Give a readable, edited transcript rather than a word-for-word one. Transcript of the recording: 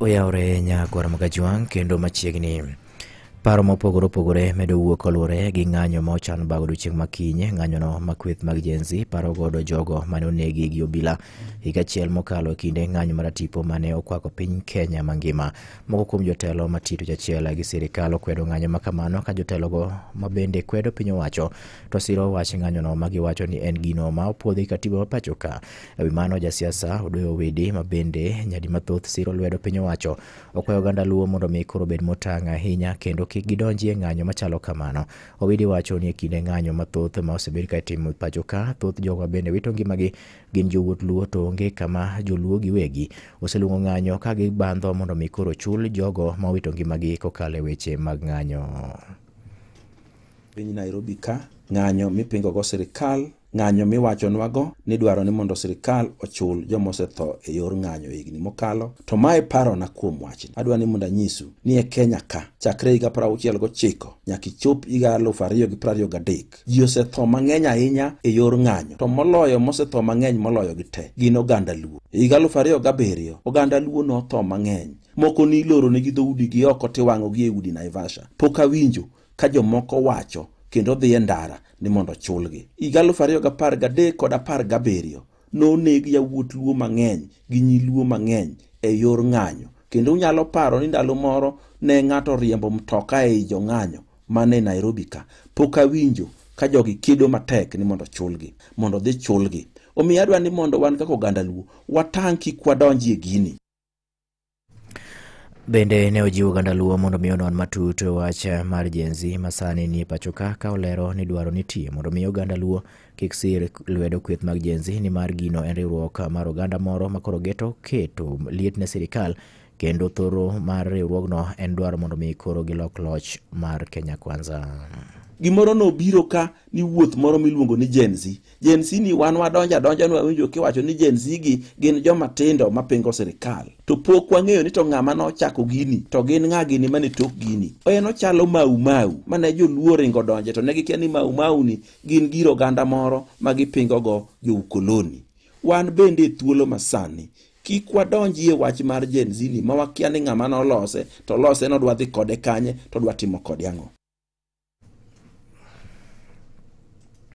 Oyaore nyagwar magajuang kendo machiegni. Paro mopogore opogore medo wuok olure gi ng'anyo ma ochan bago odiochieng' makinye. Ng'anyono makweth mag Gen Z paro godo jogo mane onegi gi obila higa achiel mokalo kinde ng'anyo mar tipo mane okwako piny Kenya mangima. Moko kuom jotelo matito jachiel gi sirikal okwedo ng'anyo makamano, ka jotelogo mabende kwedo piny owacho to siro wach ng'anyono magiwacho ni en gino ma opuodhi katiba ma pacho ka. Ewi mano, jasiasa Odoyo Widi mabende nyadi mathoth siro lwedo piny owacho okwayo oganda luo mondo mi koro bed motang' ahinya kendo kik gidonji e ng'anyo machalo kamano. Owidi wacho ni e kinde ng'anyo mathoth ma osebed ka itimo pacho ka, thoth jogo bende wito ngimagi gin jowuot luo, to onge kama joluo giwegi oseluongo ng'anyo ka gibandho mondo mi koro chul jogo ma wito ngimagi kokalo e weche mag ng'anyo. Piny Nairobi ka ng'anyo mipingo go sirikal, ng'anyo miwachonwago ni dwaro ni mondo sirikal ochul joma osetho e yor ng'anyo higni mokalo. To mae paro na kuom wachni, adwa ni mondo anyisu ni e Kenya ka chakre higa 69 nyaka chop higa 2023 ji osetho mang'eny ahinya e yor ng'anyo, to moloyo mosetho mang'eny moloyo gi te gin oganda luo. Higa 2007 oganda luo notho mang'eny, moko ni loro negi dhoudi gi oko tiwang'o gi e udi Naivasha. Pok awinjo ka jomoko wacho kendo dhi e ndara ni mondo chulgi. Higa 2013 kod 17 nonegi yawuot luo mang'eny gi nyiluo mang'eny e yor ng'anyo. Kendo unyalo paro ni ndalo moro ne ng'ato riembo mtoka e jo ng'anyo mane Nairobi ka. Pok awinjo ka jogi kido matek ni mondo chulgi, mondo dhi chulgi. Omiyo adwa ni mondo wan kaka oganda luo watang' kik wadonji e gini. Bende ne ojiwo oganda luo mondo mi onon matut wach mar Gen Z masani ni pacho ka olero ni dwaro nitie mondo mi oganda luo kik sir lwedo kweth mag Gen Z, ni mar gino en riwruok mar oganda moro makoro keto liet ne sirikal, kendo thoro mar riwruogno en dwaro mondo mi koro gilok loch mar Kenya Kwanza. Gimoro no biro ka ni wuoth moro miluongo ni Gen Z. Gen Z ni wan wadonja ni wawinjo kiwacho ni Gen Z gi gin joma tindo mapingo sirikal. To pok wang'eyo ni to ng'ama nochako gini, to gin ng'a gini mane tok gini. En ochalo Mau Mau mane joluo ringo donje to ne gikia ni Mau Mau ni gin gir oganda moro ma gipingo go jo ukoloni. Wan bende thuolo masani kik wadonji e wach mar Gen Z ni ma wakia ni ng'ama nolose, to lose nodwa dhi kode kanye to dwa timo kode ang'o.